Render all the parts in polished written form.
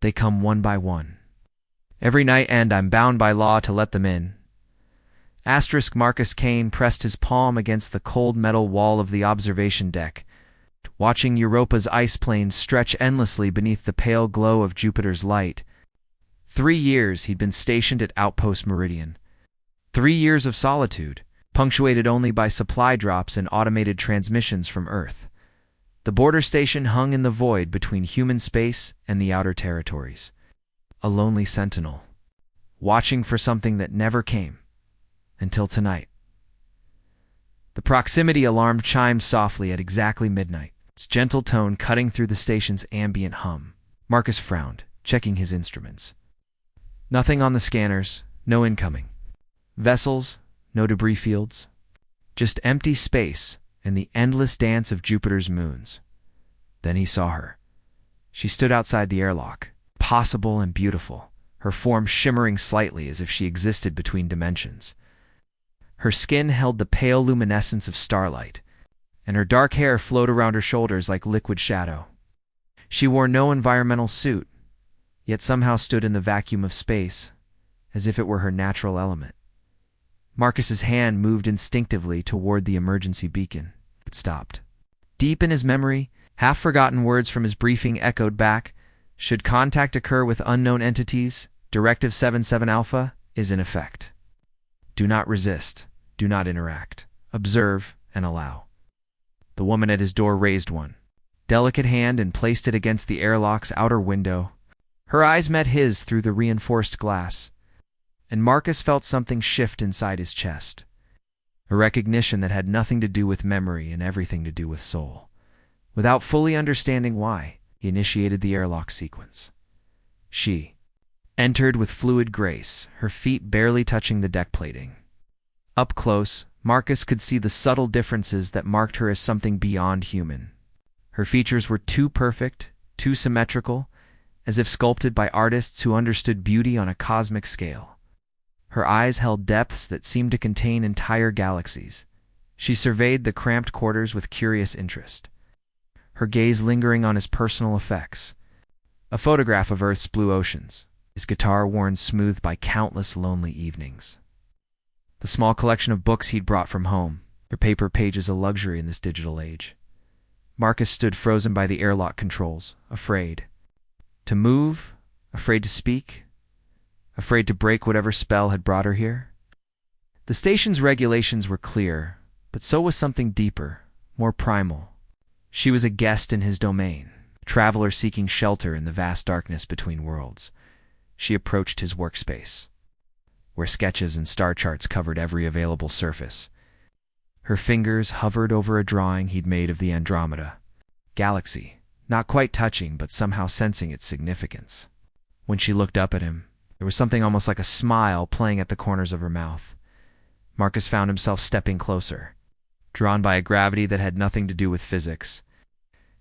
They come one by one. Every night, and I'm bound by law to let them in. Marcus Kane pressed his palm against the cold metal wall of the observation deck, watching Europa's ice plains stretch endlessly beneath the pale glow of Jupiter's light. 3 years he'd been stationed at Outpost Meridian. 3 years of solitude, punctuated only by supply drops and automated transmissions from Earth. The border station hung in the void between human space and the outer territories. A lonely sentinel, watching for something that never came. Until tonight. The proximity alarm chimed softly at exactly midnight, its gentle tone cutting through the station's ambient hum. Marcus frowned, checking his instruments. Nothing on the scanners, no incoming. Vessels, no debris fields. Just empty space and the endless dance of Jupiter's moons. Then he saw her. She stood outside the airlock, possible and beautiful, her form shimmering slightly as if she existed between dimensions. Her skin held the pale luminescence of starlight, and her dark hair flowed around her shoulders like liquid shadow. She wore no environmental suit, yet somehow stood in the vacuum of space, as if it were her natural element. Marcus's hand moved instinctively toward the emergency beacon, but stopped. Deep in his memory, half-forgotten words from his briefing echoed back. Should contact occur with unknown entities, Directive 77 Alpha is in effect. Do not resist. Do not interact. Observe and allow. The woman at his door raised one delicate hand and placed it against the airlock's outer window. Her eyes met his through the reinforced glass, and Marcus felt something shift inside his chest. A recognition that had nothing to do with memory and everything to do with soul. Without fully understanding why, he initiated the airlock sequence. She entered with fluid grace, her feet barely touching the deck plating. Up close, Marcus could see the subtle differences that marked her as something beyond human. Her features were too perfect, too symmetrical, as if sculpted by artists who understood beauty on a cosmic scale. Her eyes held depths that seemed to contain entire galaxies. She surveyed the cramped quarters with curious interest, her gaze lingering on his personal effects. A photograph of Earth's blue oceans, his guitar worn smooth by countless lonely evenings. The small collection of books he'd brought from home, their paper pages a luxury in this digital age. Marcus stood frozen by the airlock controls, afraid to move, afraid to speak, afraid to break whatever spell had brought her here. The station's regulations were clear, but so was something deeper, more primal. She was a guest in his domain, a traveler seeking shelter in the vast darkness between worlds. She approached his workspace, where sketches and star charts covered every available surface. Her fingers hovered over a drawing he'd made of the Andromeda galaxy, not quite touching but somehow sensing its significance. When she looked up at him, there was something almost like a smile playing at the corners of her mouth. Marcus found himself stepping closer, drawn by a gravity that had nothing to do with physics.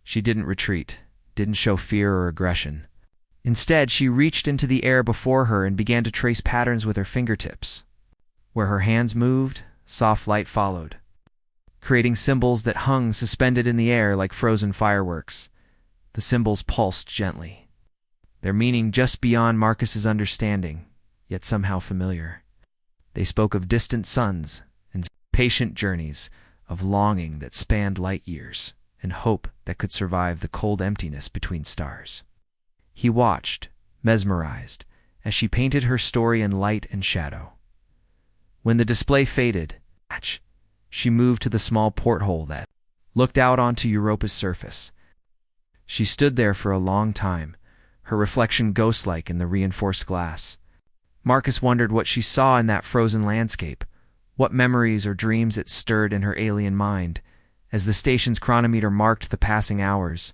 She didn't retreat, didn't show fear or aggression. Instead, she reached into the air before her and began to trace patterns with her fingertips. Where her hands moved, soft light followed, creating symbols that hung suspended in the air like frozen fireworks. The symbols pulsed gently, their meaning just beyond Marcus's understanding, yet somehow familiar. They spoke of distant suns and patient journeys, of longing that spanned light years, and hope that could survive the cold emptiness between stars. He watched, mesmerized, as she painted her story in light and shadow. When the display faded, she moved to the small porthole that looked out onto Europa's surface. She stood there for a long time, her reflection ghost-like in the reinforced glass. Marcus wondered what she saw in that frozen landscape, what memories or dreams it stirred in her alien mind, as the station's chronometer marked the passing hours.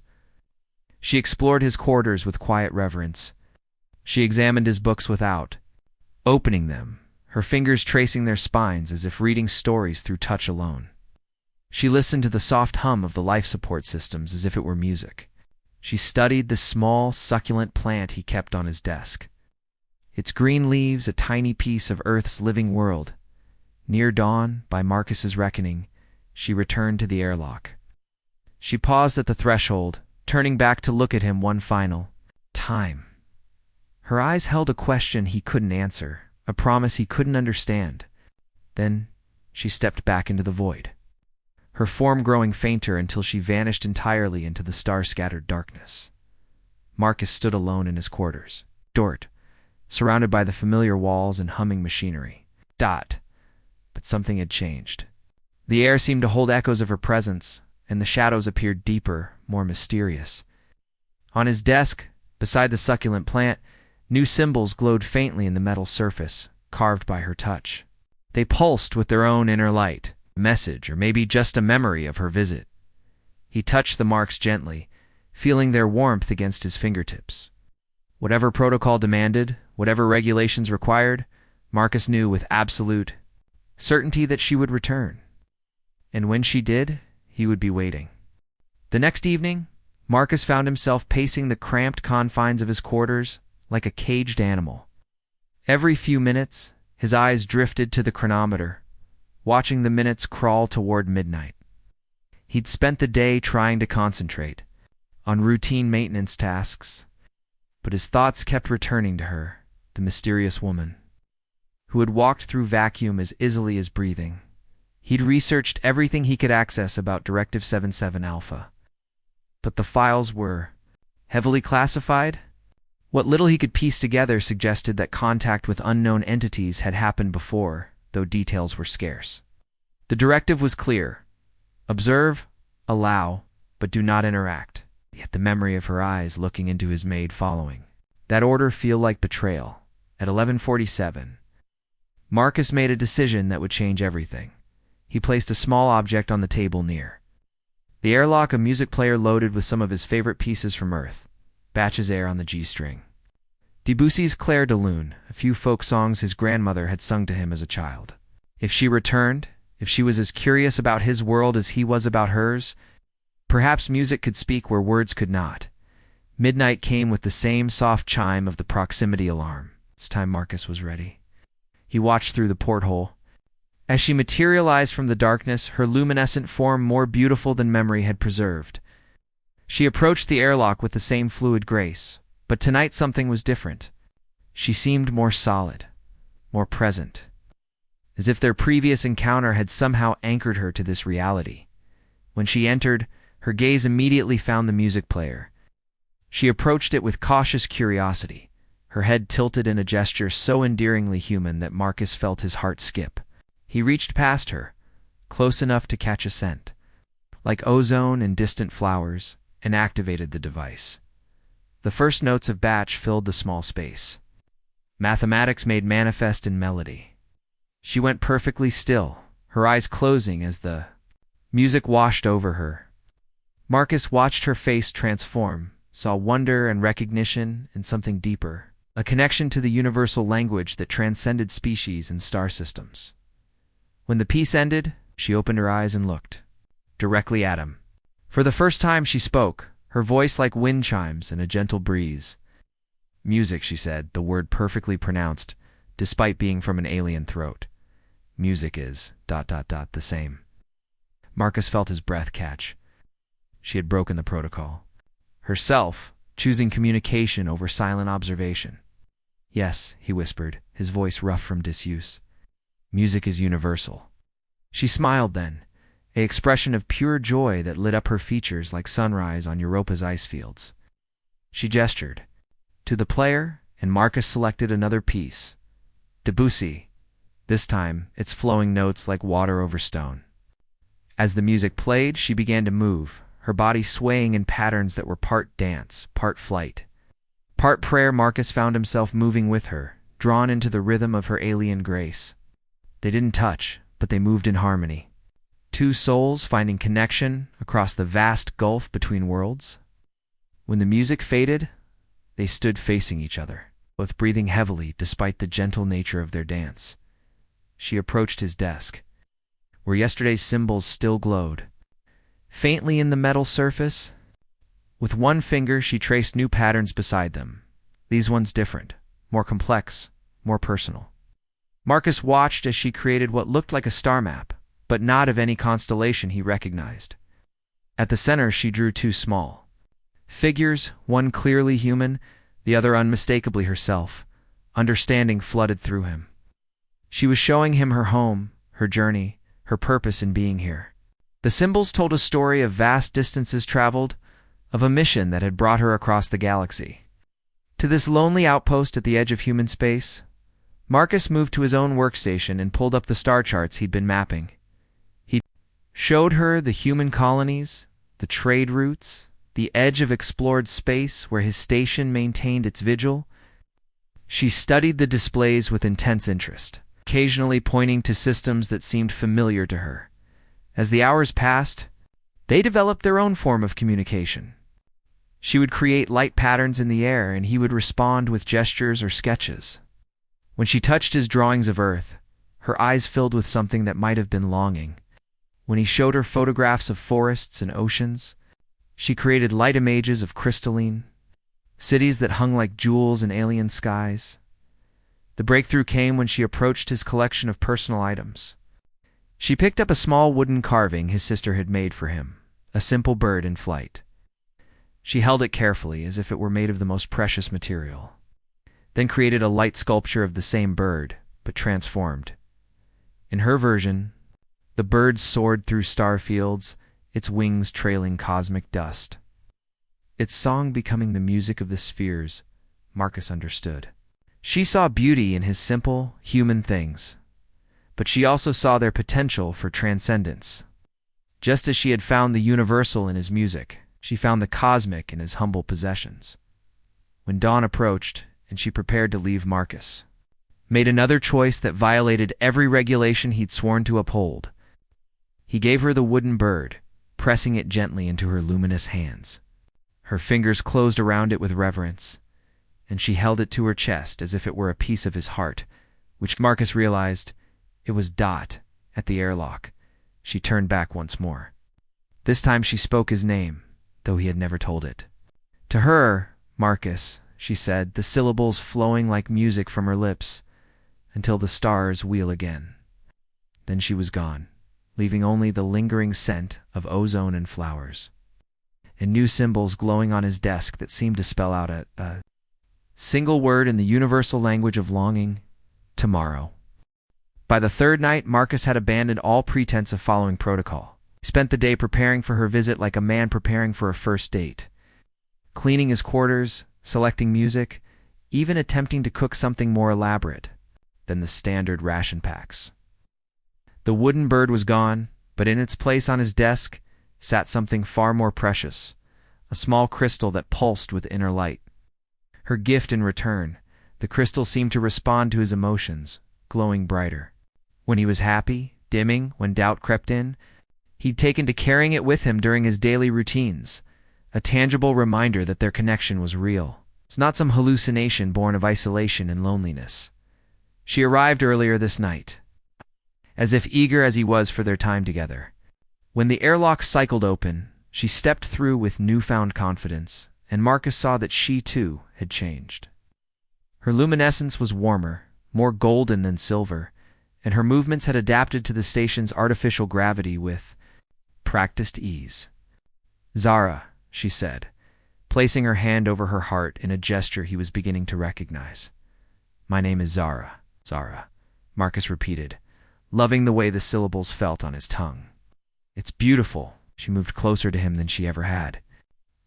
She explored his quarters with quiet reverence. She examined his books without opening them, her fingers tracing their spines as if reading stories through touch alone. She listened to the soft hum of the life support systems as if it were music. She studied the small, succulent plant he kept on his desk, its green leaves a tiny piece of Earth's living world. Near dawn, by Marcus's reckoning, she returned to the airlock. She paused at the threshold, turning back to look at him one final time. Her eyes held a question he couldn't answer, a promise he couldn't understand. Then she stepped back into the void, her form growing fainter until she vanished entirely into the star-scattered darkness. Marcus stood alone in his quarters, surrounded by the familiar walls and humming machinery. But something had changed. The air seemed to hold echoes of her presence, and the shadows appeared deeper, more mysterious. On his desk, beside the succulent plant, new symbols glowed faintly in the metal surface, carved by her touch. They pulsed with their own inner light, a message, or maybe just a memory of her visit. He touched the marks gently, feeling their warmth against his fingertips. Whatever protocol demanded, whatever regulations required, Marcus knew with absolute certainty that she would return. And when she did, he would be waiting. The next evening, Marcus found himself pacing the cramped confines of his quarters like a caged animal. Every few minutes, his eyes drifted to the chronometer, watching the minutes crawl toward midnight. He'd spent the day trying to concentrate on routine maintenance tasks, but his thoughts kept returning to her, the mysterious woman, who had walked through vacuum as easily as breathing. He'd researched everything he could access about Directive 77 Alpha, but the files were heavily classified. What little he could piece together suggested that contact with unknown entities had happened before, though details were scarce. The directive was clear: observe, allow, but do not interact. Yet the memory of her eyes looking into his made following that order feel like betrayal. At 11:47, Marcus made a decision that would change everything. He placed a small object on the table near the airlock, a music player loaded with some of his favorite pieces from Earth, Batch's Air on the G-string, Debussy's Clair de Lune, a few folk songs his grandmother had sung to him as a child. If she returned, if she was as curious about his world as he was about hers, perhaps music could speak where words could not. Midnight came with the same soft chime of the proximity alarm. This time Marcus was ready. He watched through the porthole. As she materialized from the darkness, her luminescent form more beautiful than memory had preserved. She approached the airlock with the same fluid grace, but tonight something was different. She seemed more solid, more present, as if their previous encounter had somehow anchored her to this reality. When she entered, her gaze immediately found the music player. She approached it with cautious curiosity, her head tilted in a gesture so endearingly human that Marcus felt his heart skip. He reached past her, close enough to catch a scent, like ozone in distant flowers, and activated the device. The first notes of Batch filled the small space, mathematics made manifest in melody. She went perfectly still, her eyes closing as the music washed over her. Marcus watched her face transform, saw wonder and recognition and something deeper, a connection to the universal language that transcended species and star systems. When the piece ended, she opened her eyes and looked directly at him. For the first time she spoke, her voice like wind chimes in a gentle breeze. Music, she said, the word perfectly pronounced, despite being from an alien throat. Music is ... the same. Marcus felt his breath catch. She had broken the protocol. Herself, choosing communication over silent observation. Yes, he whispered, his voice rough from disuse. Music is universal. She smiled then, an expression of pure joy that lit up her features like sunrise on Europa's ice fields. She gestured to the player, and Marcus selected another piece. Debussy, this time its flowing notes like water over stone. As the music played, she began to move, her body swaying in patterns that were part dance, part flight. Part prayer. Marcus found himself moving with her, drawn into the rhythm of her alien grace. They didn't touch, but they moved in harmony. Two souls finding connection across the vast gulf between worlds. When the music faded, they stood facing each other, both breathing heavily despite the gentle nature of their dance. She approached his desk, where yesterday's symbols still glowed, faintly in the metal surface. With one finger she traced new patterns beside them, these ones different, more complex, more personal. Marcus watched as she created what looked like a star map, but not of any constellation he recognized. At the center she drew two small figures, one clearly human, the other unmistakably herself. Understanding flooded through him. She was showing him her home, her journey, her purpose in being here. The symbols told a story of vast distances traveled, of a mission that had brought her across the galaxy. To this lonely outpost at the edge of human space, Marcus moved to his own workstation and pulled up the star charts he'd been mapping. He showed her the human colonies, the trade routes, the edge of explored space where his station maintained its vigil. She studied the displays with intense interest, occasionally pointing to systems that seemed familiar to her. As the hours passed, they developed their own form of communication. She would create light patterns in the air, and he would respond with gestures or sketches. When she touched his drawings of Earth, her eyes filled with something that might have been longing. When he showed her photographs of forests and oceans, she created light images of crystalline cities that hung like jewels in alien skies. The breakthrough came when she approached his collection of personal items. She picked up a small wooden carving his sister had made for him, a simple bird in flight. She held it carefully, as if it were made of the most precious material, then created a light sculpture of the same bird, but transformed. In her version, the bird soared through star fields, its wings trailing cosmic dust. Its song becoming the music of the spheres, Marcus understood. She saw beauty in his simple, human things, but she also saw their potential for transcendence. Just as she had found the universal in his music, she found the cosmic in his humble possessions. When dawn approached, and she prepared to leave, Marcus made another choice that violated every regulation he'd sworn to uphold. He gave her the wooden bird, pressing it gently into her luminous hands. Her fingers closed around it with reverence, and she held it to her chest as if it were a piece of his heart, which Marcus realized it was Dot at the airlock. She turned back once more. This time she spoke his name, though he had never told it. To her, Marcus, she said, the syllables flowing like music from her lips, until the stars wheel again. Then she was gone, leaving only the lingering scent of ozone and flowers, and new symbols glowing on his desk that seemed to spell out a single word in the universal language of longing: tomorrow. By the third night, Marcus had abandoned all pretense of following protocol. He spent the day preparing for her visit like a man preparing for a first date, cleaning his quarters, selecting music, even attempting to cook something more elaborate than the standard ration packs. The wooden bird was gone, but in its place on his desk sat something far more precious, a small crystal that pulsed with inner light. Her gift in return, the crystal seemed to respond to his emotions, glowing brighter. When he was happy, dimming when doubt crept in, he'd taken to carrying it with him during his daily routines, a tangible reminder that their connection was real. It's not some hallucination born of isolation and loneliness. She arrived earlier this night, as if eager as he was for their time together. When the airlock cycled open, she stepped through with newfound confidence, and Marcus saw that she, too, had changed. Her luminescence was warmer, more golden than silver, and her movements had adapted to the station's artificial gravity with practiced ease. "Zara," she said, placing her hand over her heart in a gesture he was beginning to recognize. "My name is Zara, Zara," Marcus repeated, loving the way the syllables felt on his tongue. "It's beautiful." She moved closer to him than she ever had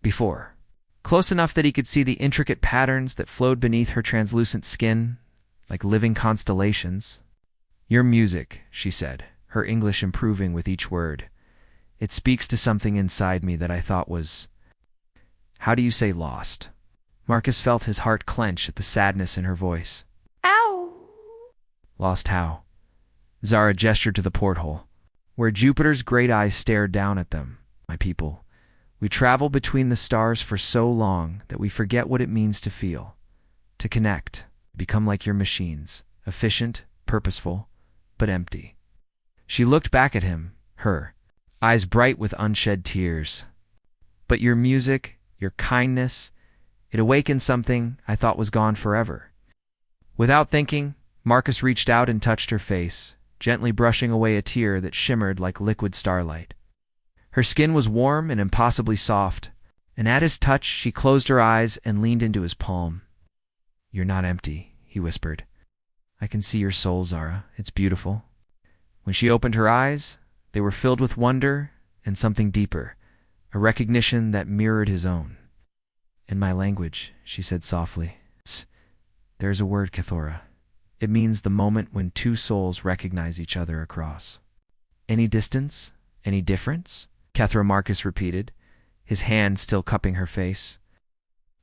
before, close enough that he could see the intricate patterns that flowed beneath her translucent skin, like living constellations. "Your music," she said, her English improving with each word. "It speaks to something inside me that I thought was, how do you say, lost?" Marcus felt his heart clench at the sadness in her voice. Ow! "Lost how?" Zara gestured to the porthole, where Jupiter's great eyes stared down at them. "My people, we travel between the stars for so long that we forget what it means to feel, to connect, become like your machines, efficient, purposeful, but empty." She looked back at him, her eyes bright with unshed tears. "But your music, your kindness, it awakened something I thought was gone forever." Without thinking, Marcus reached out and touched her face, gently brushing away a tear that shimmered like liquid starlight. Her skin was warm and impossibly soft, and at his touch she closed her eyes and leaned into his palm. "You're not empty," he whispered. "I can see your soul, Zara. It's beautiful." When she opened her eyes, they were filled with wonder and something deeper, a recognition that mirrored his own. "In my language," she said softly, "there's a word, Kithora. It means the moment when two souls recognize each other across." "Any distance? Any difference?" Kethra Marcus repeated, his hand still cupping her face.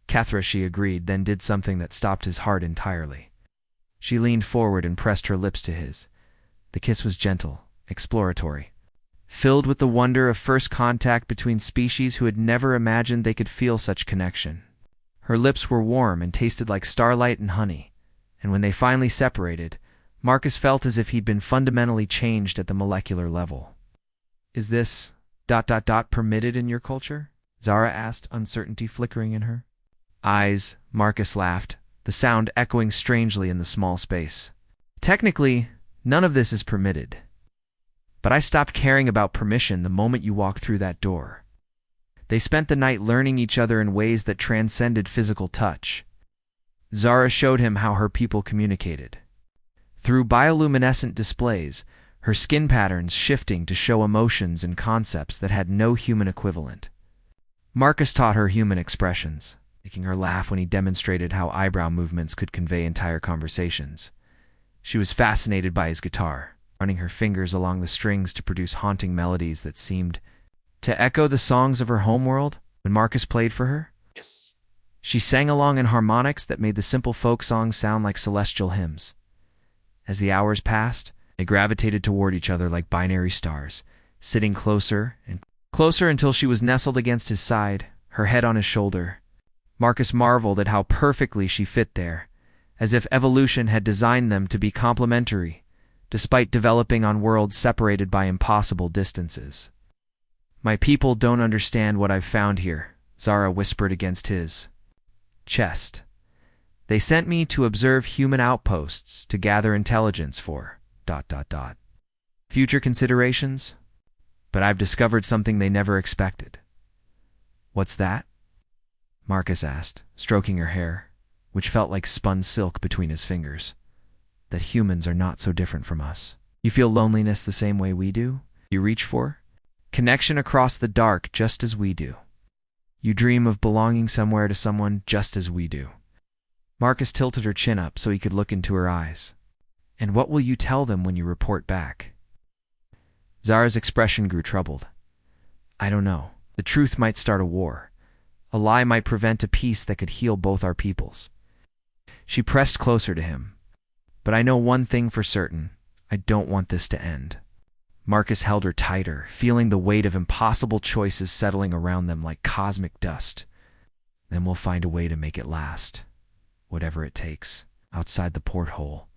"Kethra," she agreed, then did something that stopped his heart entirely. She leaned forward and pressed her lips to his. The kiss was gentle, exploratory, filled with the wonder of first contact between species who had never imagined they could feel such connection. Her lips were warm and tasted like starlight and honey, and when they finally separated, Marcus felt as if he'd been fundamentally changed at the molecular level. "Is this ... permitted in your culture?" Zara asked, uncertainty flickering in her eyes. Marcus laughed, the sound echoing strangely in the small space. "Technically, none of this is permitted. But I stopped caring about permission the moment you walked through that door." They spent the night learning each other in ways that transcended physical touch. Zara showed him how her people communicated. Through bioluminescent displays, her skin patterns shifting to show emotions and concepts that had no human equivalent. Marcus taught her human expressions, making her laugh when he demonstrated how eyebrow movements could convey entire conversations. She was fascinated by his guitar, running her fingers along the strings to produce haunting melodies that seemed to echo the songs of her homeworld when Marcus played for her. Yes. She sang along in harmonics that made the simple folk songs sound like celestial hymns. As the hours passed, they gravitated toward each other like binary stars, sitting closer and closer until she was nestled against his side, her head on his shoulder. Marcus marveled at how perfectly she fit there, as if evolution had designed them to be complementary, despite developing on worlds separated by impossible distances. "My people don't understand what I've found here," Zara whispered against his chest. "They sent me to observe human outposts to gather intelligence for ... future considerations, but I've discovered something they never expected." "What's that?" Marcus asked, stroking her hair, which felt like spun silk between his fingers. "That humans are not so different from us. You feel loneliness the same way we do? You reach for connection across the dark just as we do. You dream of belonging somewhere to someone just as we do." Marcus tilted her chin up so he could look into her eyes. "And what will you tell them when you report back?" Zara's expression grew troubled. "I don't know. The truth might start a war. A lie might prevent a peace that could heal both our peoples." She pressed closer to him. "But I know one thing for certain. I don't want this to end." Marcus held her tighter, feeling the weight of impossible choices settling around them like cosmic dust. "Then we'll find a way to make it last. Whatever it takes." Outside the porthole,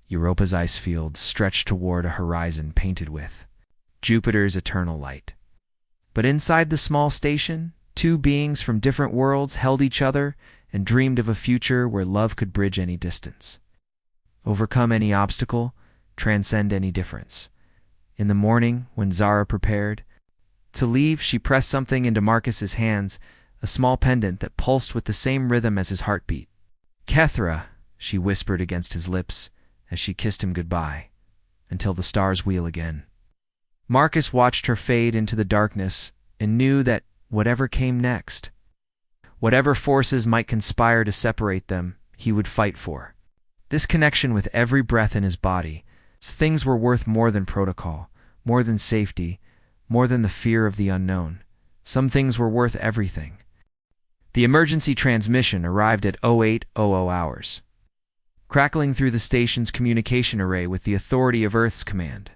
Europa's ice fields stretched toward a horizon painted with Jupiter's eternal light. But inside the small station, two beings from different worlds held each other and dreamed of a future where love could bridge any distance, overcome any obstacle, transcend any difference. In the morning, when Zara prepared to leave, she pressed something into Marcus's hands, a small pendant that pulsed with the same rhythm as his heartbeat. "Kethra," she whispered against his lips as she kissed him goodbye, "until the stars wheel again." Marcus watched her fade into the darkness and knew that whatever came next, whatever forces might conspire to separate them, he would fight for. This connection with every breath in his body, things were worth more than protocol, more than safety, more than the fear of the unknown. Some things were worth everything. The emergency transmission arrived at 0800 hours, crackling through the station's communication array with the authority of Earth's command.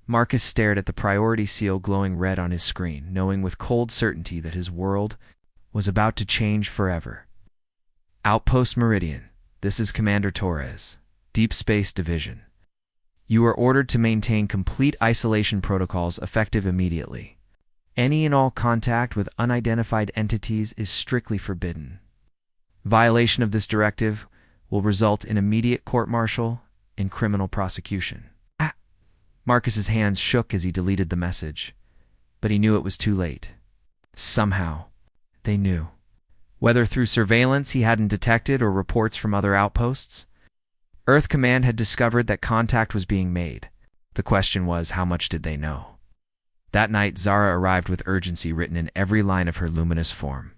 Marcus stared at the priority seal glowing red on his screen, knowing with cold certainty that his world was about to change forever. "Outpost Meridian, this is Commander Torres, Deep Space Division. You are ordered to maintain complete isolation protocols effective immediately. Any and all contact with unidentified entities is strictly forbidden. Violation of this directive will result in immediate court-martial and criminal prosecution." Marcus's hands shook as he deleted the message, but he knew it was too late. Somehow, they knew. whether through surveillance he hadn't detected or reports from other outposts. Earth Command had discovered that contact was being made. The question was, how much did they know? That night, Zara arrived with urgency written in every line of her luminous form.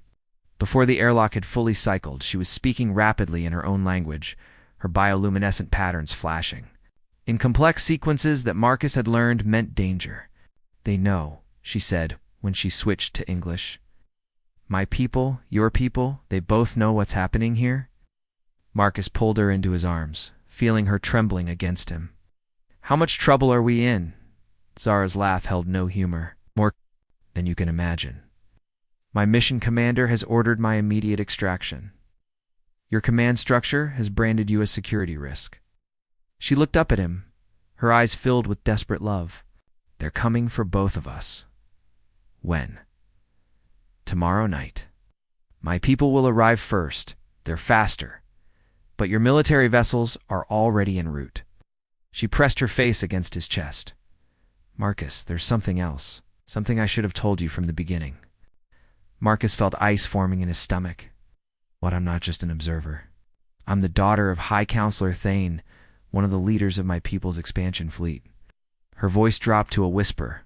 Before the airlock had fully cycled, she was speaking rapidly in her own language, her bioluminescent patterns flashing. In complex sequences that Marcus had learned meant danger. "They know," she said when she switched to English. "My people, your people, they both know what's happening here?" Marcus pulled her into his arms, feeling her trembling against him. "How much trouble are we in?" Zara's laugh held no humor. "More than you can imagine. My mission commander has ordered my immediate extraction. Your command structure has branded you a security risk." She looked up at him, her eyes filled with desperate love. "They're coming for both of us." "When?" "Tomorrow night. My people will arrive first. They're faster. But your military vessels are already en route." She pressed her face against his chest. "Marcus, there's something else. Something I should have told you from the beginning." Marcus felt ice forming in his stomach. "What? I'm not just an observer. I'm the daughter of High Counselor Thane, one of the leaders of my people's expansion fleet." Her voice dropped to a whisper.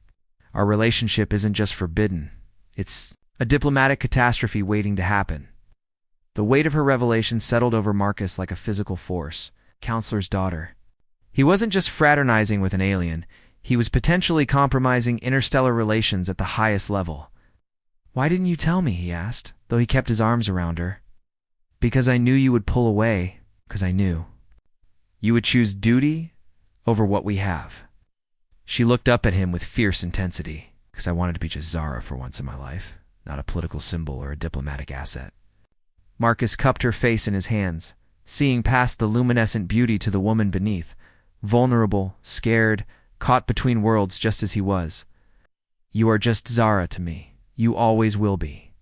"Our relationship isn't just forbidden. It's a diplomatic catastrophe waiting to happen." The weight of her revelation settled over Marcus like a physical force. Counselor's daughter. He wasn't just fraternizing with an alien. He was potentially compromising interstellar relations at the highest level. "Why didn't you tell me?" he asked, though he kept his arms around her. "Because I knew you would pull away, because I knew. You would choose duty over what we have." She looked up at him with fierce intensity. "Because I wanted to be just Zara for once in my life, not a political symbol or a diplomatic asset." Marcus cupped her face in his hands, seeing past the luminescent beauty to the woman beneath, vulnerable, scared, caught between worlds just as he was. "You are just Zara to me. You always will be."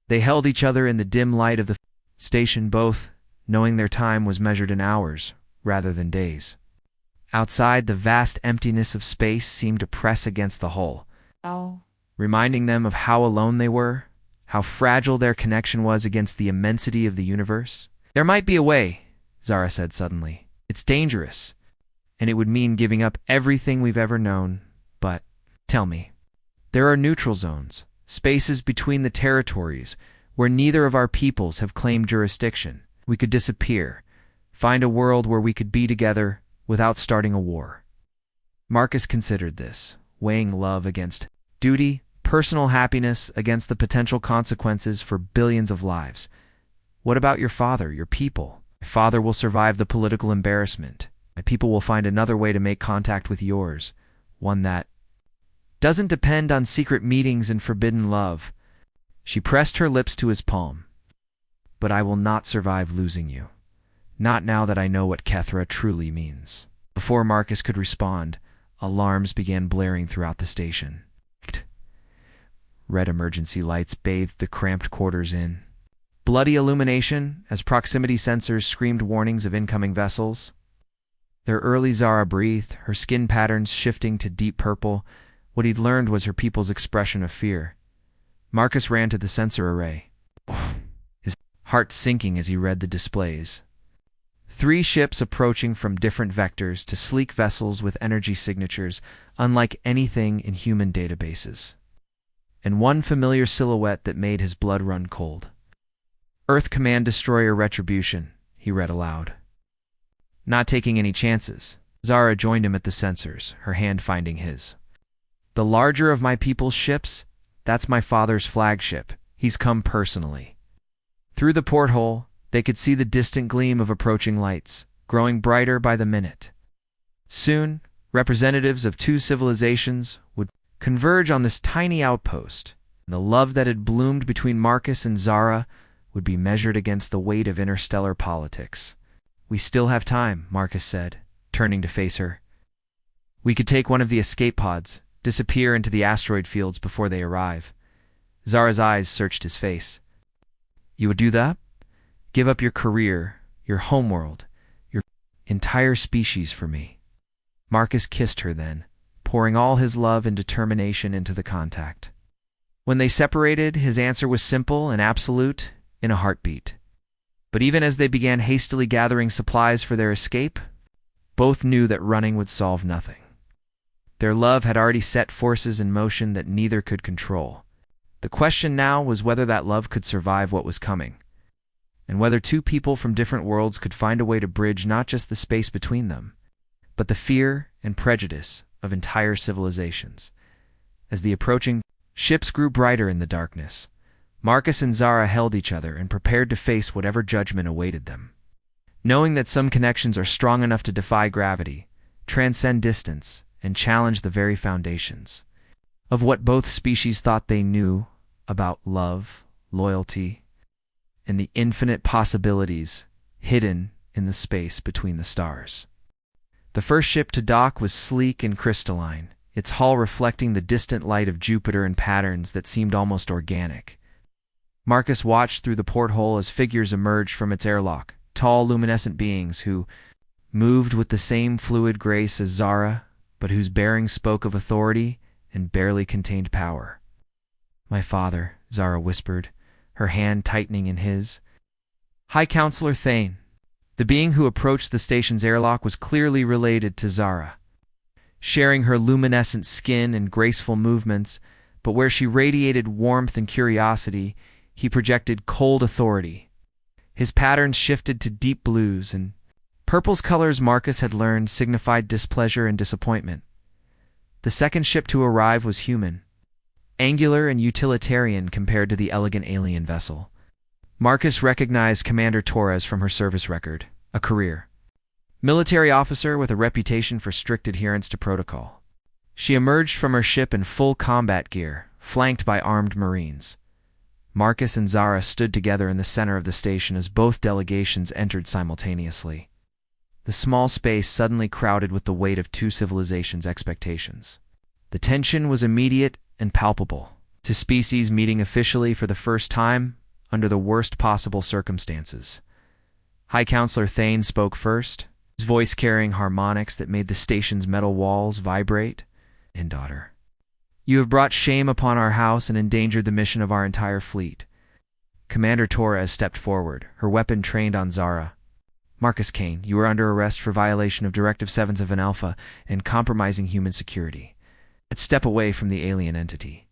They held each other in the dim light of the station, both knowing their time was measured in hours rather than days. Outside, the vast emptiness of space seemed to press against the hull, reminding them of how alone they were, how fragile their connection was against the immensity of the universe. "There might be a way," Zara said suddenly. "It's dangerous, and it would mean giving up everything we've ever known, but tell me." "There are neutral zones, spaces between the territories where neither of our peoples have claimed jurisdiction. We could disappear, find a world where we could be together without starting a war." Marcus considered this, weighing love against duty, personal happiness against the potential consequences for billions of lives. "What about your father, your people?" "My father will survive the political embarrassment. My people will find another way to make contact with yours, one that doesn't depend on secret meetings and forbidden love." She pressed her lips to his palm. "But I will not survive losing you. Not now that I know what Kethra truly means." Before Marcus could respond, alarms began blaring throughout the station. Red emergency lights bathed the cramped quarters in bloody illumination as proximity sensors screamed warnings of incoming vessels. Their early Zara breathed, her skin patterns shifting to deep purple. What he'd learned was her people's expression of fear. Marcus ran to the sensor array, his heart sinking as he read the displays. 3 ships approaching from different vectors to sleek vessels with energy signatures unlike anything in human databases. And one familiar silhouette that made his blood run cold. "Earth Command Destroyer Retribution," he read aloud. Not taking any chances, Zara joined him at the sensors, her hand finding his. "The larger of my people's ships, that's my father's flagship. He's come personally." Through the porthole, they could see the distant gleam of approaching lights, growing brighter by the minute. Soon, representatives of 2 civilizations would converge on this tiny outpost, and the love that had bloomed between Marcus and Zara would be measured against the weight of interstellar politics. "We still have time," Marcus said, turning to face her. "We could take one of the escape pods, disappear into the asteroid fields before they arrive." Zara's eyes searched his face. "You would do that? Give up your career, your homeworld, your entire species for me?" Marcus kissed her then, pouring all his love and determination into the contact. When they separated, his answer was simple and absolute. in a heartbeat. But even as they began hastily gathering supplies for their escape, both knew that running would solve nothing. Their love had already set forces in motion that neither could control. The question now was whether that love could survive what was coming, and whether two people from different worlds could find a way to bridge not just the space between them, but the fear and prejudice of entire civilizations. As the approaching ships grew brighter in the darkness, Marcus and Zara held each other and prepared to face whatever judgment awaited them. Knowing that some connections are strong enough to defy gravity, transcend distance, and challenge the very foundations of what both species thought they knew about love, loyalty, and the infinite possibilities hidden in the space between the stars. The first ship to dock was sleek and crystalline, its hull reflecting the distant light of Jupiter in patterns that seemed almost organic. Marcus watched through the porthole as figures emerged from its airlock, tall, luminescent beings who moved with the same fluid grace as Zara, but whose bearing spoke of authority and barely contained power. "My father," Zara whispered, her hand tightening in his. "High Counselor Thane." The being who approached the station's airlock was clearly related to Zara, sharing her luminescent skin and graceful movements, but where she radiated warmth and curiosity, he projected cold authority. His patterns shifted to deep blues, and purple's colors Marcus had learned signified displeasure and disappointment. The second ship to arrive was human, angular and utilitarian compared to the elegant alien vessel. Marcus recognized Commander Torres from her service record, a career military officer with a reputation for strict adherence to protocol. She emerged from her ship in full combat gear, flanked by armed Marines. Marcus and Zara stood together in the center of the station as both delegations entered simultaneously. The small space suddenly crowded with the weight of two civilizations' expectations. The tension was immediate and palpable. Two species meeting officially for the first time under the worst possible circumstances. High Counselor Thane spoke first, his voice carrying harmonics that made the station's metal walls vibrate. "And daughter, you have brought shame upon our house and endangered the mission of our entire fleet." Commander Torres stepped forward, her weapon trained on Zara. "Marcus Kane, you are under arrest for violation of Directive 7 of an Alpha and compromising human security. Step away from the alien entity."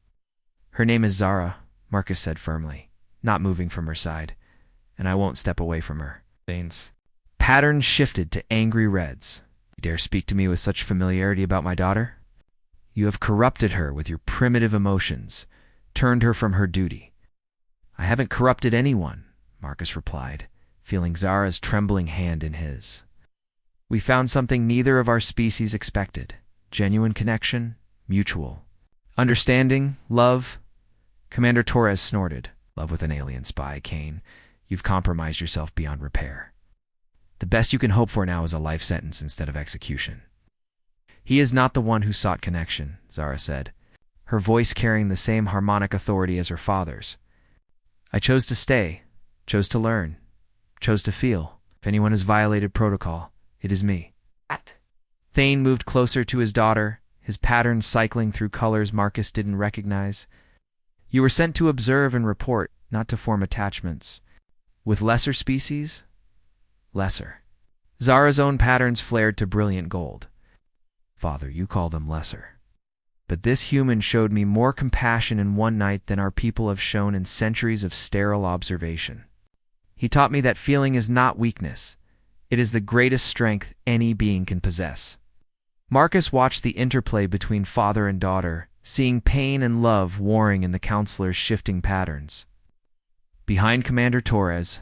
"Her name is Zara," Marcus said firmly, not moving from her side, "and I won't step away from her." Thane's patterns shifted to angry reds. "You dare speak to me with such familiarity about my daughter? You have corrupted her with your primitive emotions, turned her from her duty." "I haven't corrupted anyone," Marcus replied, feeling Zara's trembling hand in his. "We found something neither of our species expected. Genuine connection, mutual understanding, love." Commander Torres snorted. "Love with an alien spy, Kane. You've compromised yourself beyond repair. The best you can hope for now is a life sentence instead of execution." "He is not the one who sought connection," Zara said, her voice carrying the same harmonic authority as her father's. "I chose to stay, chose to learn, chose to feel. If anyone has violated protocol, it is me." Thane moved closer to his daughter, his patterns cycling through colors Marcus didn't recognize. "You were sent to observe and report, not to form attachments. With lesser species? Lesser." Zara's own patterns flared to brilliant gold. "Father, you call them lesser. But this human showed me more compassion in one night than our people have shown in centuries of sterile observation. He taught me that feeling is not weakness. It is the greatest strength any being can possess." Marcus watched the interplay between father and daughter, seeing pain and love warring in the counselor's shifting patterns. Behind Commander Torres,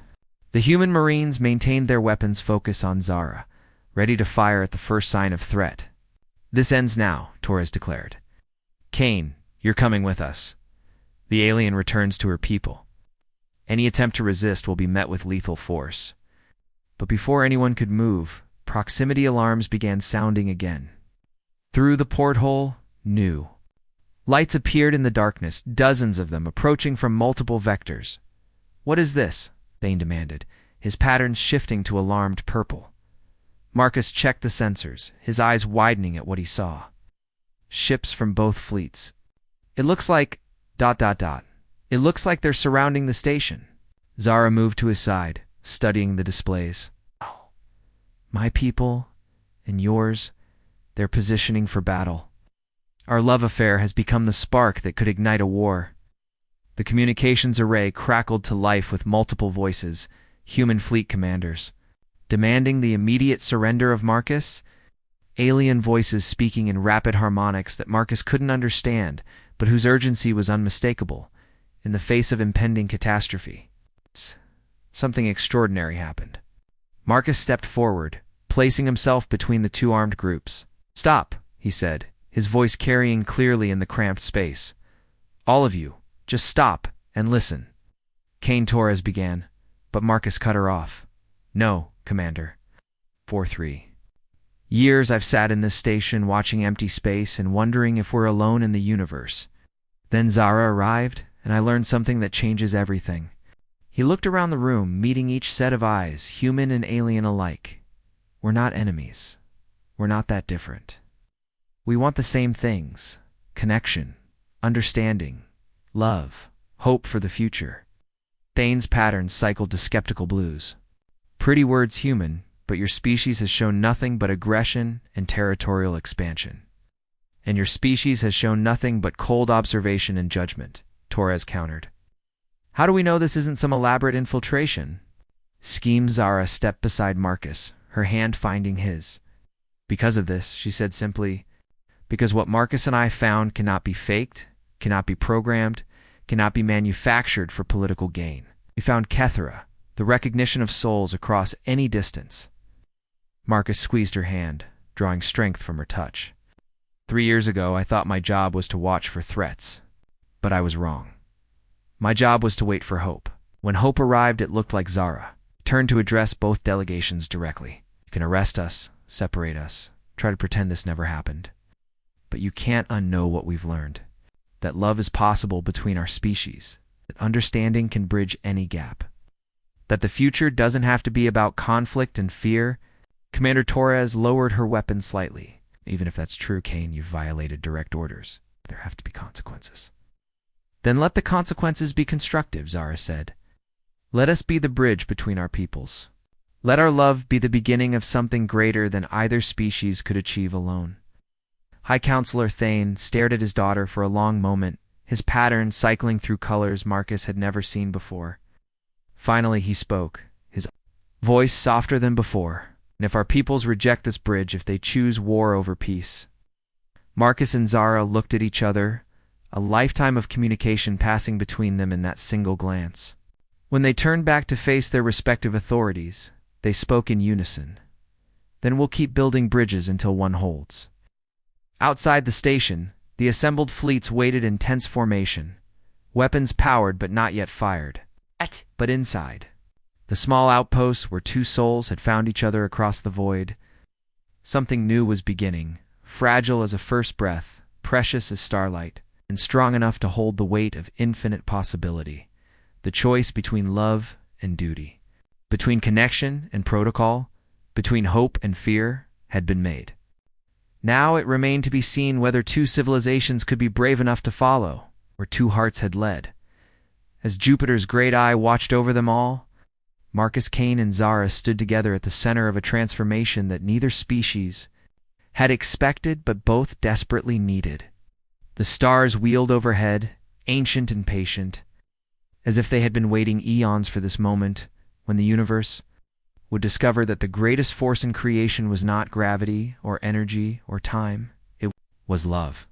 the human Marines maintained their weapons focus on Zara, ready to fire at the first sign of threat. "This ends now," Torres declared. "Kane, you're coming with us. The alien returns to her people. Any attempt to resist will be met with lethal force." But before anyone could move, proximity alarms began sounding again. Through the porthole, new lights appeared in the darkness, dozens of them approaching from multiple vectors. "What is this?" Thane demanded, his patterns shifting to alarmed purple. Marcus checked the sensors, his eyes widening at what he saw. "Ships from both fleets. It looks like... It looks like they're surrounding the station." Zara moved to his side, studying the displays. My people and yours, they're positioning for battle. Our love affair has become the spark that could ignite a war. The communications array crackled to life with multiple voices, human fleet commanders, demanding the immediate surrender of Marcus, alien voices speaking in rapid harmonics that Marcus couldn't understand, but whose urgency was unmistakable. In the face of impending catastrophe, something extraordinary happened. Marcus stepped forward, placing himself between the two armed groups. "Stop," he said, his voice carrying clearly in the cramped space. "All of you, just stop and listen." Cain Torres began, but Marcus cut her off. "No, Commander." 4-3. Years I've sat in this station watching empty space and wondering if we're alone in the universe. Then Zara arrived, and I learned something that changes everything. He looked around the room, meeting each set of eyes, human and alien alike. We're not enemies. We're not that different. We want the same things: connection, understanding, love, hope for the future. Thane's patterns cycled to skeptical blues. Pretty words, human, but your species has shown nothing but aggression and territorial expansion. And your species has shown nothing but cold observation and judgment, Torres countered. How do we know this isn't some elaborate infiltration? Scheme. Zara stepped beside Marcus, her hand finding his. Because of this, she said simply, because what Marcus and I found cannot be faked, cannot be programmed, cannot be manufactured for political gain. We found Kethera, the recognition of souls across any distance. Marcus squeezed her hand, drawing strength from her touch. 3 years ago, I thought my job was to watch for threats, but I was wrong. My job was to wait for hope. When hope arrived, it looked like Zara. Turned to address both delegations directly. You can arrest us, separate us, try to pretend this never happened. But you can't unknow what we've learned. That love is possible between our species. That understanding can bridge any gap. That the future doesn't have to be about conflict and fear. Commander Torres lowered her weapon slightly. Even if that's true, Cain, you've violated direct orders. There have to be consequences. Then let the consequences be constructive, Zara said. Let us be the bridge between our peoples. Let our love be the beginning of something greater than either species could achieve alone. High Counselor Thane stared at his daughter for a long moment, his pattern cycling through colors Marcus had never seen before. Finally he spoke, his voice softer than before. And if our peoples reject this bridge, if they choose war over peace. Marcus and Zara looked at each other, a lifetime of communication passing between them in that single glance. When they turned back to face their respective authorities, they spoke in unison. Then we'll keep building bridges until one holds. Outside the station, the assembled fleets waited in tense formation, weapons powered but not yet fired. But inside, the small outpost where two souls had found each other across the void, something new was beginning, fragile as a first breath, precious as starlight, and strong enough to hold the weight of infinite possibility. The choice between love and duty, between connection and protocol, between hope and fear, had been made. Now it remained to be seen whether two civilizations could be brave enough to follow, where two hearts had led. As Jupiter's great eye watched over them all, Marcus, Cain, and Zara stood together at the center of a transformation that neither species had expected but both desperately needed. The stars wheeled overhead, ancient and patient, as if they had been waiting eons for this moment when the universe would discover that the greatest force in creation was not gravity or energy or time, it was love.